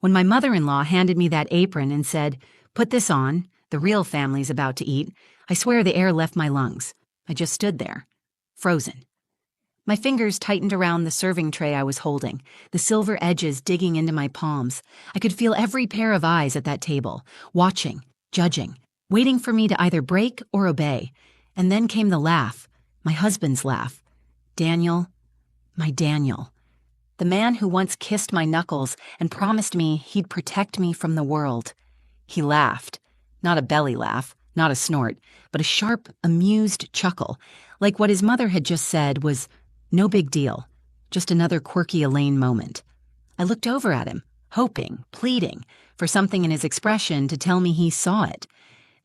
When my mother-in-law handed me that apron and said, "Put this on, the real family's about to eat," I swear the air left my lungs. I just stood there, frozen. My fingers tightened around the serving tray I was holding, the silver edges digging into my palms. I could feel every pair of eyes at that table, watching, judging, waiting for me to either break or obey. And then came the laugh, my husband's laugh. Daniel, my Daniel. The man who once kissed my knuckles and promised me he'd protect me from the world. He laughed. Not a belly laugh, not a snort, but a sharp, amused chuckle, like what his mother had just said was no big deal, just another quirky Elaine moment. I looked over at him, hoping, pleading, for something in his expression to tell me he saw it,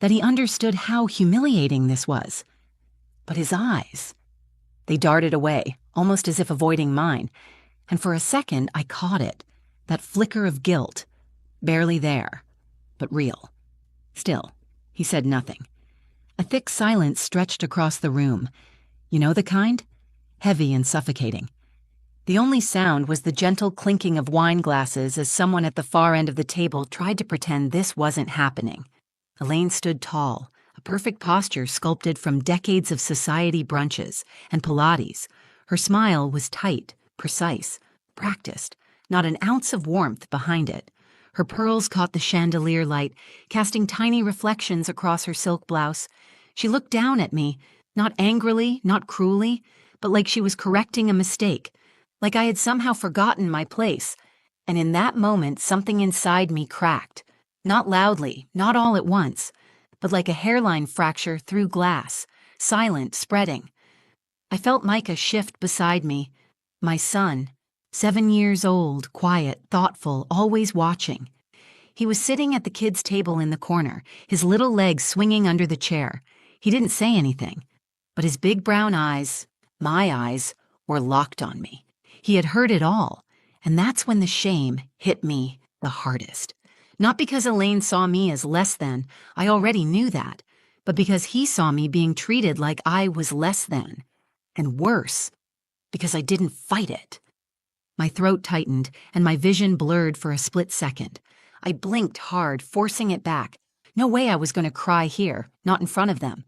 that he understood how humiliating this was. But his eyes, they darted away, almost as if avoiding mine, and for a second I caught it, that flicker of guilt, barely there, but real. Still, he said nothing. A thick silence stretched across the room. You know the kind? Heavy and suffocating. The only sound was the gentle clinking of wine glasses as someone at the far end of the table tried to pretend this wasn't happening. Elaine stood tall, a perfect posture sculpted from decades of society brunches and Pilates. Her smile was tight, precise, practiced, not an ounce of warmth behind it. Her pearls caught the chandelier light, casting tiny reflections across her silk blouse. She looked down at me, not angrily, not cruelly, but like she was correcting a mistake, like I had somehow forgotten my place. And in that moment, something inside me cracked. Not loudly, not all at once, but like a hairline fracture through glass, silent, spreading. I felt Micah shift beside me, my son, 7 years old, quiet, thoughtful, always watching. He was sitting at the kids' table in the corner, his little legs swinging under the chair. He didn't say anything, but his big brown eyes, my eyes, were locked on me. He had heard it all, and that's when the shame hit me the hardest. Not because Elaine saw me as less than, I already knew that, but because he saw me being treated like I was less than. And worse, because I didn't fight it. My throat tightened, and my vision blurred for a split second. I blinked hard, forcing it back. No way I was going to cry here, not in front of them.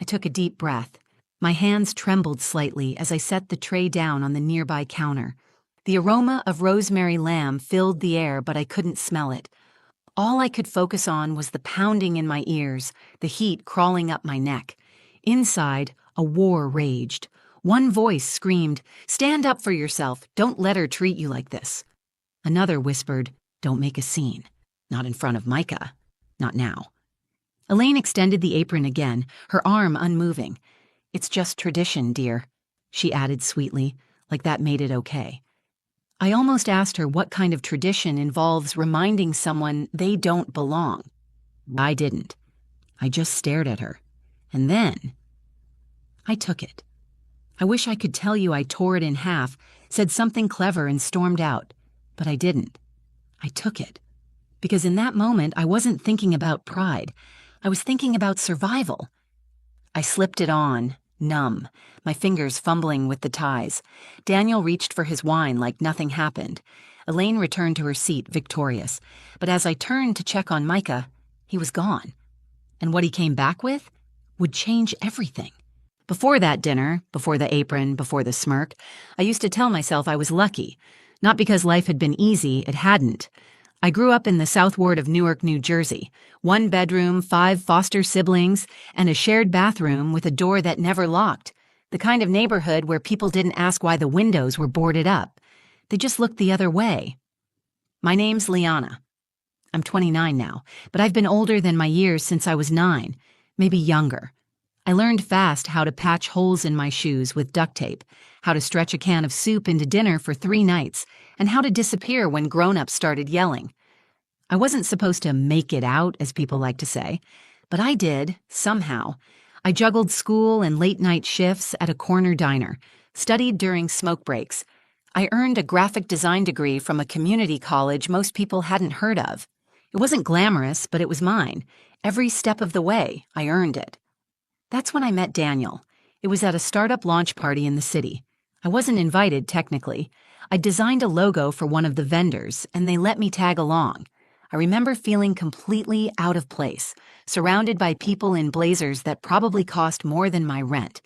I took a deep breath. My hands trembled slightly as I set the tray down on the nearby counter. The aroma of rosemary lamb filled the air, but I couldn't smell it. All I could focus on was the pounding in my ears, the heat crawling up my neck. Inside, a war raged. One voice screamed, "Stand up for yourself. Don't let her treat you like this." Another whispered, "Don't make a scene. Not in front of Micah. Not now." Elaine extended the apron again, her arm unmoving. "It's just tradition, dear," she added sweetly, like that made it okay. I almost asked her what kind of tradition involves reminding someone they don't belong. I didn't. I just stared at her. And then I took it. I wish I could tell you I tore it in half, said something clever and stormed out, but I didn't. I took it. Because in that moment, I wasn't thinking about pride. I was thinking about survival. I slipped it on, numb, my fingers fumbling with the ties. Daniel reached for his wine like nothing happened. Elaine returned to her seat, victorious. But as I turned to check on Micah, he was gone. And what he came back with would change everything. Before that dinner, before the apron, before the smirk, I used to tell myself I was lucky. Not because life had been easy, it hadn't. I grew up in the South Ward of Newark, New Jersey. 1 bedroom, 5 foster siblings, and a shared bathroom with a door that never locked. The kind of neighborhood where people didn't ask why the windows were boarded up. They just looked the other way. My name's Lyanna. I'm 29 now, but I've been older than my years since I was 9, maybe younger. I learned fast how to patch holes in my shoes with duct tape, how to stretch a can of soup into dinner for 3 nights, and how to disappear when grown-ups started yelling. I wasn't supposed to make it out, as people like to say, but I did, somehow. I juggled school and late-night shifts at a corner diner, studied during smoke breaks. I earned a graphic design degree from a community college most people hadn't heard of. It wasn't glamorous, but it was mine. Every step of the way, I earned it. That's when I met Daniel. It was at a startup launch party in the city. I wasn't invited, technically. I designed a logo for one of the vendors, and they let me tag along. I remember feeling completely out of place, surrounded by people in blazers that probably cost more than my rent.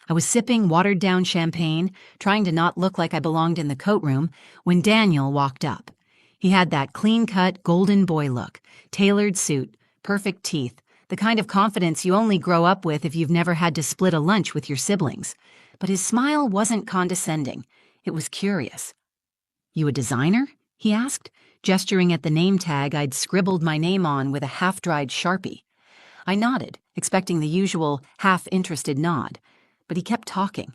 I was sipping watered-down champagne, trying to not look like I belonged in the coat room, when Daniel walked up. He had that clean-cut, golden boy look, tailored suit, perfect teeth, the kind of confidence you only grow up with if you've never had to split a lunch with your siblings. But his smile wasn't condescending. It was curious. "You a designer?" he asked, gesturing at the name tag I'd scribbled my name on with a half-dried Sharpie. I nodded, expecting the usual half-interested nod, but he kept talking,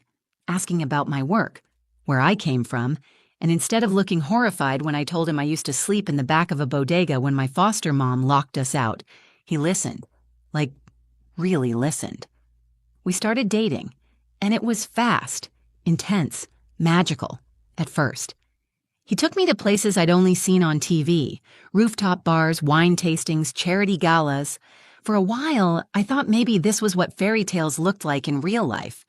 asking about my work, where I came from, and instead of looking horrified when I told him I used to sleep in the back of a bodega when my foster mom locked us out, he listened, like, really listened. We started dating, and it was fast, intense, magical, at first. He took me to places I'd only seen on TV, rooftop bars, wine tastings, charity galas. For a while, I thought maybe this was what fairy tales looked like in real life.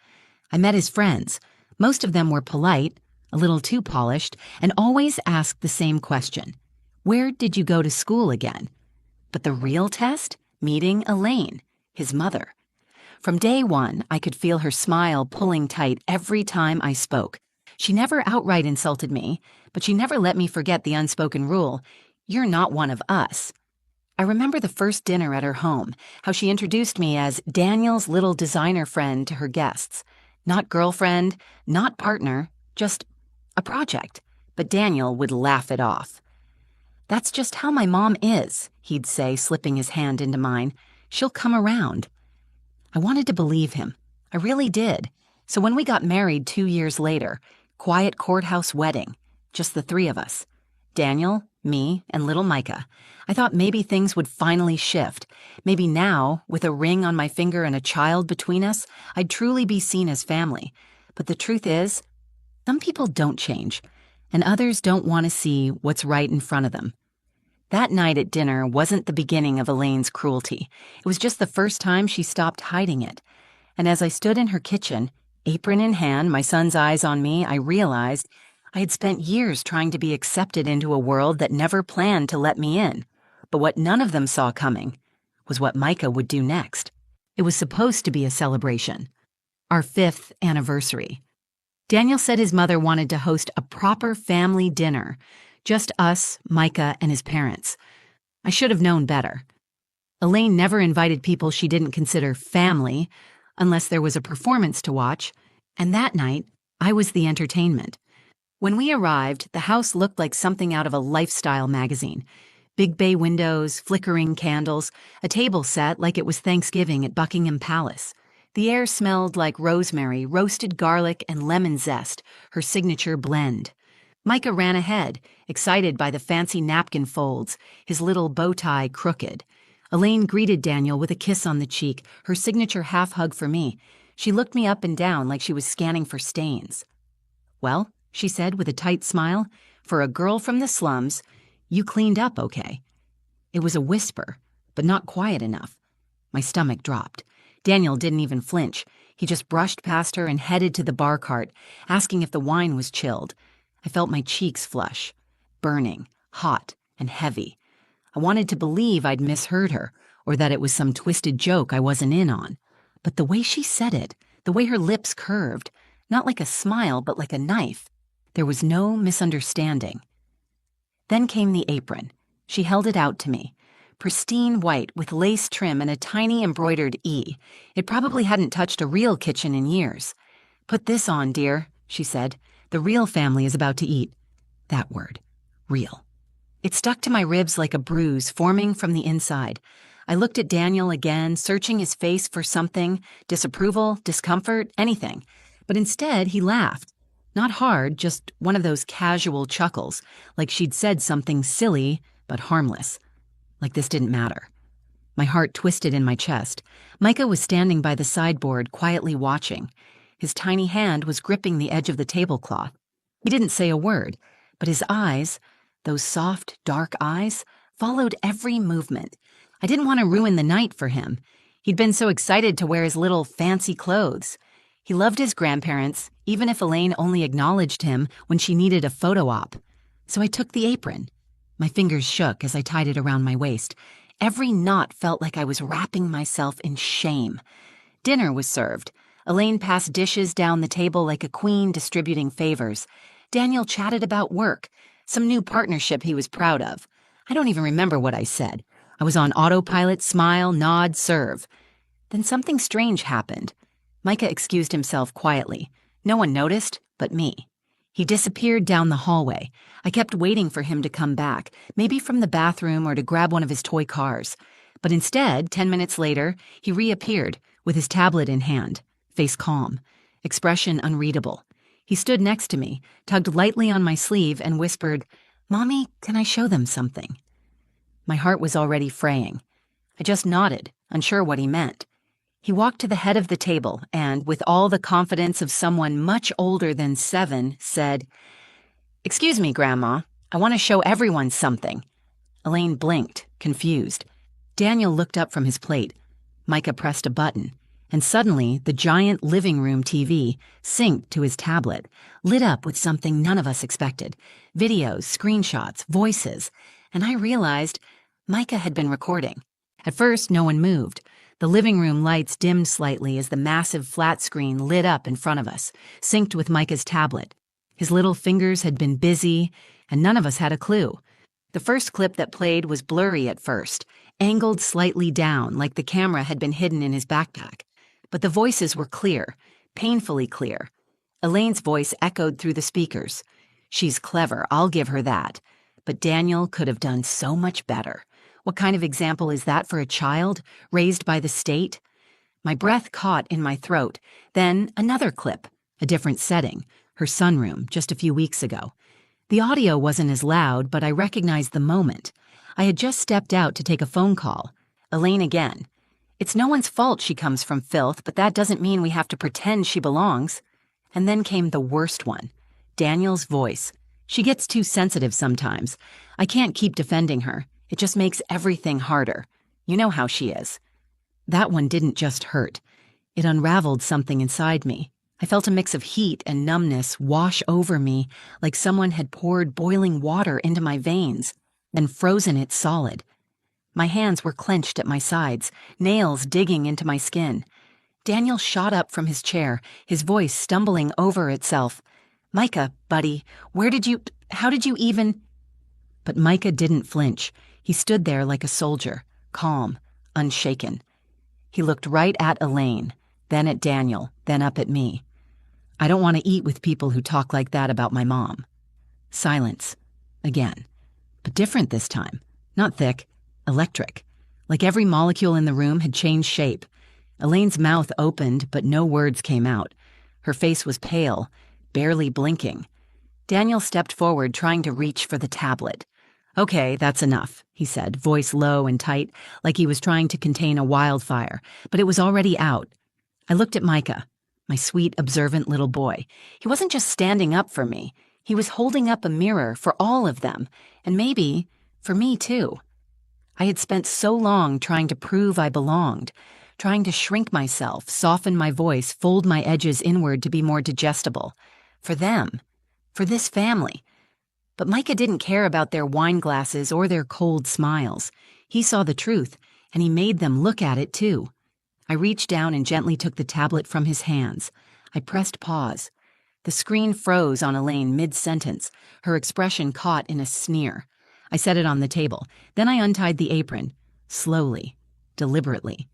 I met his friends. Most of them were polite, a little too polished, and always asked the same question. Where did you go to school again? But the real test? Meeting Elaine, his mother. From day one, I could feel her smile pulling tight every time I spoke. She never outright insulted me, but she never let me forget the unspoken rule, "You're not one of us." I remember the first dinner at her home, how she introduced me as Daniel's little designer friend to her guests. Not girlfriend, not partner, just a project. But Daniel would laugh it off. "That's just how my mom is," he'd say, slipping his hand into mine. "She'll come around." I wanted to believe him. I really did. So when we got married 2 years later, quiet courthouse wedding, just the three of us, Daniel, me, and little Micah, I thought maybe things would finally shift. Maybe now, with a ring on my finger and a child between us, I'd truly be seen as family. But the truth is, some people don't change, and others don't want to see what's right in front of them. That night at dinner wasn't the beginning of Elaine's cruelty. It was just the first time she stopped hiding it. And as I stood in her kitchen, apron in hand, my son's eyes on me, I realized I had spent years trying to be accepted into a world that never planned to let me in. But what none of them saw coming was what Micah would do next. It was supposed to be a celebration. Our 5th anniversary. Daniel said his mother wanted to host a proper family dinner. Just us, Micah, and his parents. I should have known better. Elaine never invited people she didn't consider family, unless there was a performance to watch, and that night, I was the entertainment. When we arrived, the house looked like something out of a lifestyle magazine. Big bay windows, flickering candles, a table set like it was Thanksgiving at Buckingham Palace. The air smelled like rosemary, roasted garlic, and lemon zest, her signature blend. Micah ran ahead, excited by the fancy napkin folds, his little bow tie crooked. Elaine greeted Daniel with a kiss on the cheek, her signature half-hug for me. She looked me up and down like she was scanning for stains. "Well," she said with a tight smile, "for a girl from the slums, you cleaned up okay." It was a whisper, but not quiet enough. My stomach dropped. Daniel didn't even flinch. He just brushed past her and headed to the bar cart, asking if the wine was chilled. I felt my cheeks flush, burning, hot, and heavy. I wanted to believe I'd misheard her, or that it was some twisted joke I wasn't in on. But the way she said it, the way her lips curved, not like a smile but like a knife, there was no misunderstanding. Then came the apron. She held it out to me. Pristine white with lace trim and a tiny embroidered E. It probably hadn't touched a real kitchen in years. "Put this on, dear," she said. "The real family is about to eat." That word. Real. It stuck to my ribs like a bruise forming from the inside. I looked at Daniel again, searching his face for something, disapproval, discomfort, anything. But instead, he laughed. Not hard, just one of those casual chuckles, like she'd said something silly but harmless. Like this didn't matter. My heart twisted in my chest. Micah was standing by the sideboard, quietly watching. His tiny hand was gripping the edge of the tablecloth. He didn't say a word, but his eyes, those soft, dark eyes, followed every movement. I didn't want to ruin the night for him. He'd been so excited to wear his little fancy clothes. He loved his grandparents, even if Elaine only acknowledged him when she needed a photo op. So I took the apron. My fingers shook as I tied it around my waist. Every knot felt like I was wrapping myself in shame. Dinner was served. Elaine passed dishes down the table like a queen distributing favors. Daniel chatted about work, some new partnership he was proud of. I don't even remember what I said. I was on autopilot, smile, nod, serve. Then something strange happened. Micah excused himself quietly. No one noticed but me. He disappeared down the hallway. I kept waiting for him to come back, maybe from the bathroom or to grab one of his toy cars. But instead, 10 minutes later, he reappeared with his tablet in hand, face calm, expression unreadable. He stood next to me, tugged lightly on my sleeve, and whispered, "Mommy, can I show them something?" My heart was already fraying. I just nodded, unsure what he meant. He walked to the head of the table and, with all the confidence of someone much older than 7, said, "Excuse me, Grandma. I want to show everyone something." Elaine blinked, confused. Daniel looked up from his plate. Micah pressed a button, and suddenly the giant living room TV synced to his tablet, lit up with something none of us expected. Videos, screenshots, voices, and I realized Micah had been recording. At first, no one moved. The living room lights dimmed slightly as the massive flat screen lit up in front of us, synced with Micah's tablet. His little fingers had been busy, and none of us had a clue. The first clip that played was blurry at first, angled slightly down like the camera had been hidden in his backpack. But the voices were clear, painfully clear. Elaine's voice echoed through the speakers. She's clever, I'll give her that. But Daniel could have done so much better. What kind of example is that for a child, raised by the state? My breath caught in my throat. Then another clip, a different setting, her sunroom, just a few weeks ago. The audio wasn't as loud, but I recognized the moment. I had just stepped out to take a phone call. Elaine again. It's no one's fault she comes from filth, but that doesn't mean we have to pretend she belongs. And then came the worst one. Daniel's voice. She gets too sensitive sometimes. I can't keep defending her. It just makes everything harder. You know how she is. That one didn't just hurt. It unraveled something inside me. I felt a mix of heat and numbness wash over me like someone had poured boiling water into my veins and frozen it solid. My hands were clenched at my sides, nails digging into my skin. Daniel shot up from his chair, his voice stumbling over itself. "Micah, buddy, how did you even—" But Micah didn't flinch. He stood there like a soldier, calm, unshaken. He looked right at Elaine, then at Daniel, then up at me. "I don't want to eat with people who talk like that about my mom." Silence. Again. But different this time. Not thick. Electric. Like every molecule in the room had changed shape. Elaine's mouth opened, but no words came out. Her face was pale, barely blinking. Daniel stepped forward, trying to reach for the tablet. "Okay, that's enough," he said, voice low and tight, like he was trying to contain a wildfire, but it was already out. I looked at Micah, my sweet, observant little boy. He wasn't just standing up for me. He was holding up a mirror for all of them, and maybe for me too. I had spent so long trying to prove I belonged, trying to shrink myself, soften my voice, fold my edges inward to be more digestible. For them. For this family. But Micah didn't care about their wine glasses or their cold smiles. He saw the truth, and he made them look at it too. I reached down and gently took the tablet from his hands. I pressed pause. The screen froze on Elaine mid-sentence, her expression caught in a sneer. I set it on the table. Then I untied the apron, slowly, deliberately.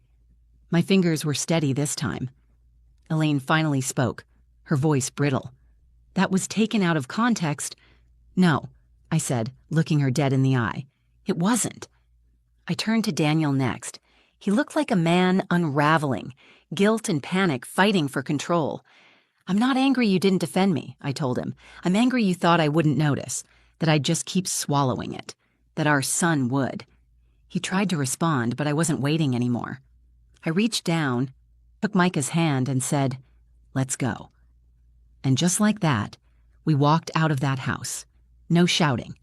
My fingers were steady this time. Elaine finally spoke, her voice brittle. "That was taken out of context." "No," I said, looking her dead in the eye. "It wasn't." I turned to Daniel next. He looked like a man unraveling, guilt and panic fighting for control. "I'm not angry you didn't defend me," I told him. "I'm angry you thought I wouldn't notice, that I'd just keep swallowing it, that our son would." He tried to respond, but I wasn't waiting anymore. I reached down, took Micah's hand, and said, "Let's go." And just like that, we walked out of that house. No shouting,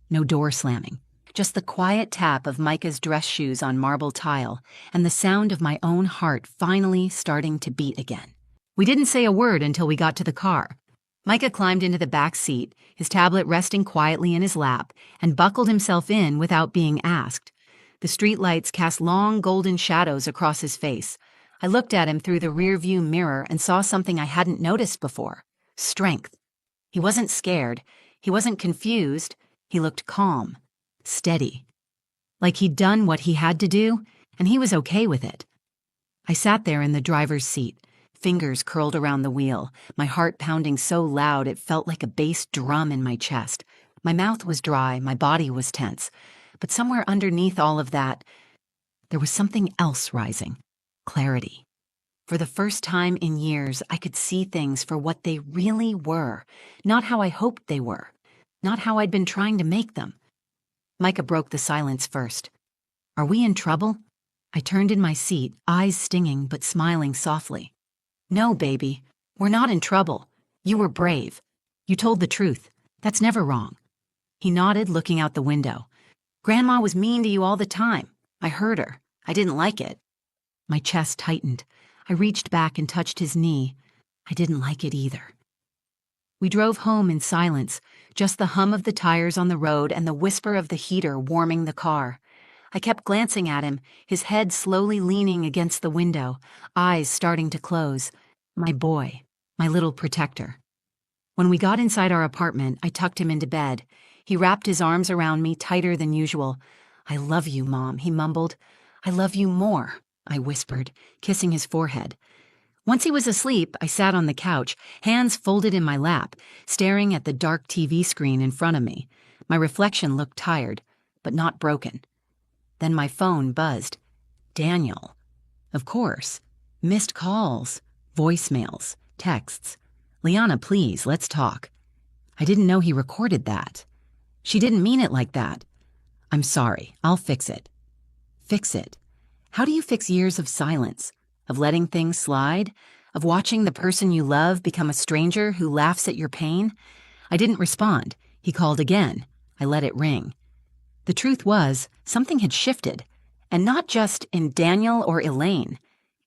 no door slamming, just the quiet tap of Micah's dress shoes on marble tile and the sound of my own heart finally starting to beat again. We didn't say a word until we got to the car. Micah climbed into the back seat, his tablet resting quietly in his lap, and buckled himself in without being asked. The streetlights cast long golden shadows across his face. I looked at him through the rearview mirror and saw something I hadn't noticed before: strength. He wasn't scared. He wasn't confused. He looked calm, steady. Like he'd done what he had to do, and he was okay with it. I sat there in the driver's seat, fingers curled around the wheel, my heart pounding so loud it felt like a bass drum in my chest. My mouth was dry, my body was tense. But somewhere underneath all of that, there was something else rising: clarity. For the first time in years, I could see things for what they really were, not how I hoped they were, not how I'd been trying to make them. Micah broke the silence first. "Are we in trouble?" I turned in my seat, eyes stinging but smiling softly. "No, baby, we're not in trouble. You were brave. You told the truth. That's never wrong." He nodded, looking out the window. "Grandma was mean to you all the time. I heard her. I didn't like it." My chest tightened. I reached back and touched his knee. I didn't like it either. We drove home in silence, just the hum of the tires on the road and the whisper of the heater warming the car. I kept glancing at him, his head slowly leaning against the window, eyes starting to close. My boy, my little protector. When we got inside our apartment, I tucked him into bed. He wrapped his arms around me tighter than usual. "I love you, Mom," he mumbled. "I love you more," I whispered, kissing his forehead. Once he was asleep, I sat on the couch, hands folded in my lap, staring at the dark TV screen in front of me. My reflection looked tired, but not broken. Then my phone buzzed. Daniel. Of course. Missed calls, voicemails, texts. "Lyanna, please, let's talk." I didn't know he recorded that. "She didn't mean it like that." "I'm sorry, I'll fix it." Fix it? How do you fix years of silence? Of letting things slide? Of watching the person you love become a stranger who laughs at your pain? I didn't respond. He called again. I let it ring. The truth was, something had shifted, and not just in Daniel or Elaine,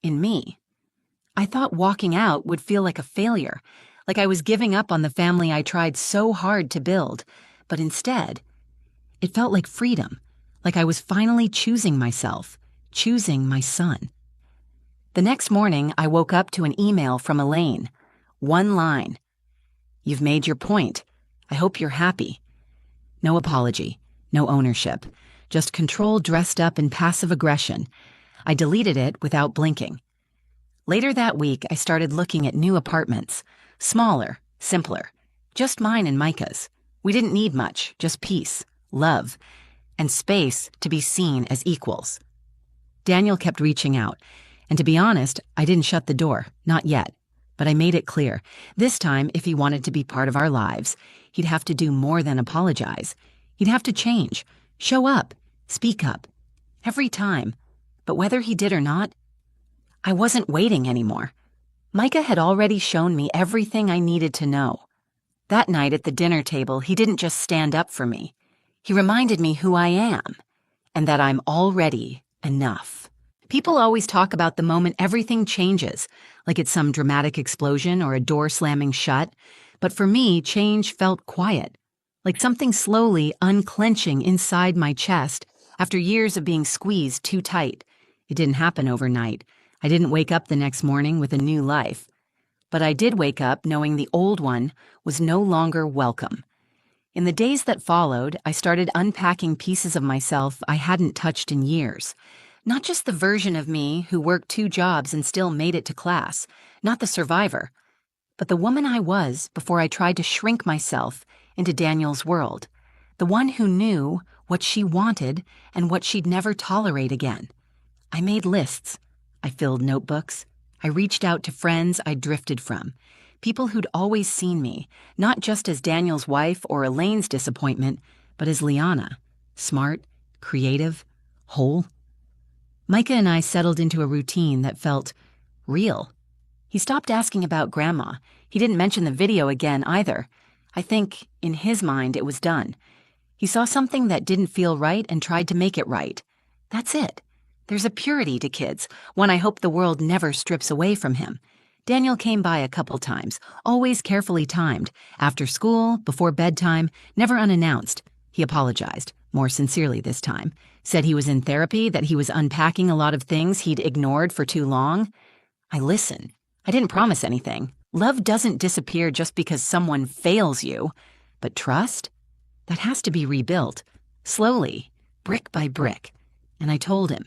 in me. I thought walking out would feel like a failure, like I was giving up on the family I tried so hard to build, but instead, it felt like freedom, like I was finally choosing myself, choosing my son. The next morning, I woke up to an email from Elaine. One line. "You've made your point. I hope you're happy." No apology, no ownership, just control dressed up in passive aggression. I deleted it without blinking. Later that week, I started looking at new apartments. Smaller, simpler. Just mine and Micah's. We didn't need much, just peace, love, and space to be seen as equals. Daniel kept reaching out, and to be honest, I didn't shut the door, not yet. But I made it clear, this time, if he wanted to be part of our lives, he'd have to do more than apologize. He'd have to change, show up, speak up. Every time. But whether he did or not, I wasn't waiting anymore. Micah had already shown me everything I needed to know. That night at the dinner table, he didn't just stand up for me. He reminded me who I am, and that I'm already enough. People always talk about the moment everything changes, like it's some dramatic explosion or a door slamming shut. But for me, change felt quiet, like something slowly unclenching inside my chest after years of being squeezed too tight. It didn't happen overnight. I didn't wake up the next morning with a new life. But I did wake up knowing the old one was no longer welcome. In the days that followed, I started unpacking pieces of myself I hadn't touched in years. Not just the version of me who worked 2 jobs and still made it to class, not the survivor, but the woman I was before I tried to shrink myself into Daniel's world, the one who knew what she wanted and what she'd never tolerate again. I made lists. I filled notebooks. I reached out to friends I'd drifted from, people who'd always seen me, not just as Daniel's wife or Elaine's disappointment, but as Lyanna, smart, creative, whole. Micah and I settled into a routine that felt real. He stopped asking about Grandma. He didn't mention the video again either. I think, in his mind, it was done. He saw something that didn't feel right and tried to make it right. That's it. There's a purity to kids, one I hope the world never strips away from him. Daniel came by a couple times, always carefully timed, after school, before bedtime, never unannounced. He apologized, more sincerely this time, said he was in therapy, that he was unpacking a lot of things he'd ignored for too long. I listened. I didn't promise anything. Love doesn't disappear just because someone fails you. But trust? That has to be rebuilt. Slowly, brick by brick. And I told him,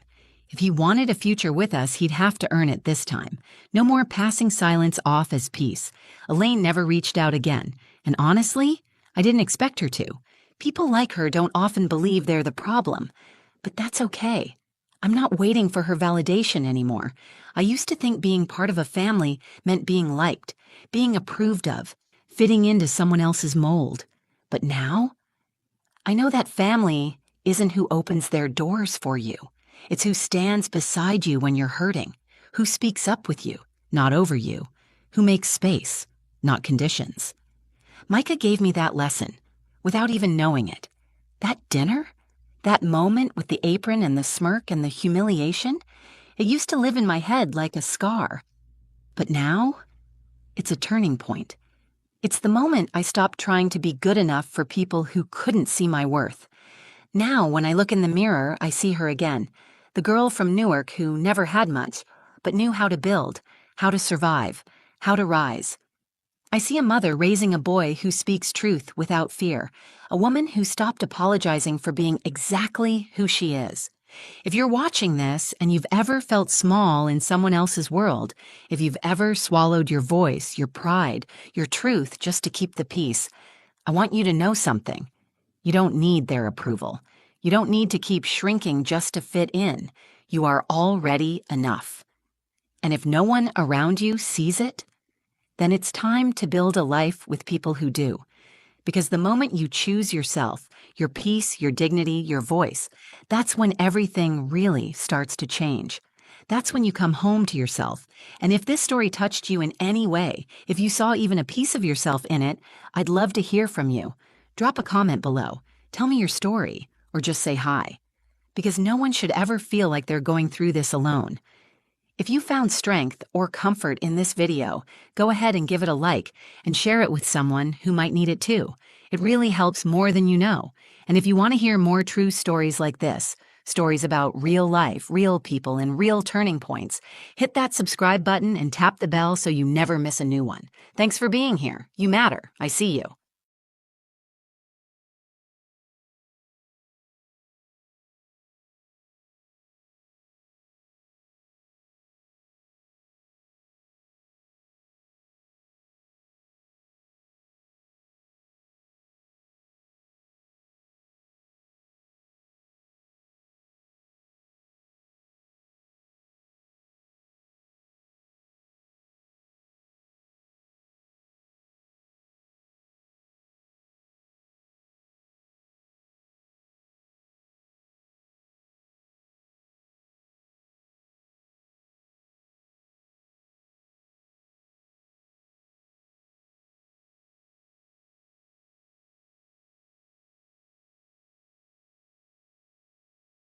if he wanted a future with us, he'd have to earn it this time. No more passing silence off as peace. Elaine never reached out again. And honestly, I didn't expect her to. People like her don't often believe they're the problem. But that's okay. I'm not waiting for her validation anymore. I used to think being part of a family meant being liked, being approved of, fitting into someone else's mold. But now, I know that family isn't who opens their doors for you. It's who stands beside you when you're hurting, who speaks up with you, not over you, who makes space, not conditions. Micah gave me that lesson, without even knowing it. That dinner? That moment with the apron and the smirk and the humiliation? It used to live in my head like a scar. But now, it's a turning point. It's the moment I stopped trying to be good enough for people who couldn't see my worth. Now, when I look in the mirror, I see her again. The girl from Newark who never had much, but knew how to build, how to survive, how to rise. I see a mother raising a boy who speaks truth without fear, a woman who stopped apologizing for being exactly who she is. If you're watching this and you've ever felt small in someone else's world, if you've ever swallowed your voice, your pride, your truth just to keep the peace, I want you to know something. You don't need their approval. You don't need to keep shrinking just to fit in. You are already enough. And if no one around you sees it, then it's time to build a life with people who do. Because the moment you choose yourself, your peace, your dignity, your voice, that's when everything really starts to change. That's when you come home to yourself. And if this story touched you in any way, if you saw even a piece of yourself in it, I'd love to hear from you. Drop a comment below. Tell me your story, or just say hi. Because no one should ever feel like they're going through this alone. If you found strength or comfort in this video, go ahead and give it a like and share it with someone who might need it too. It really helps more than you know. And if you want to hear more true stories like this, stories about real life, real people, and real turning points, hit that subscribe button and tap the bell so you never miss a new one. Thanks for being here. You matter. I see you.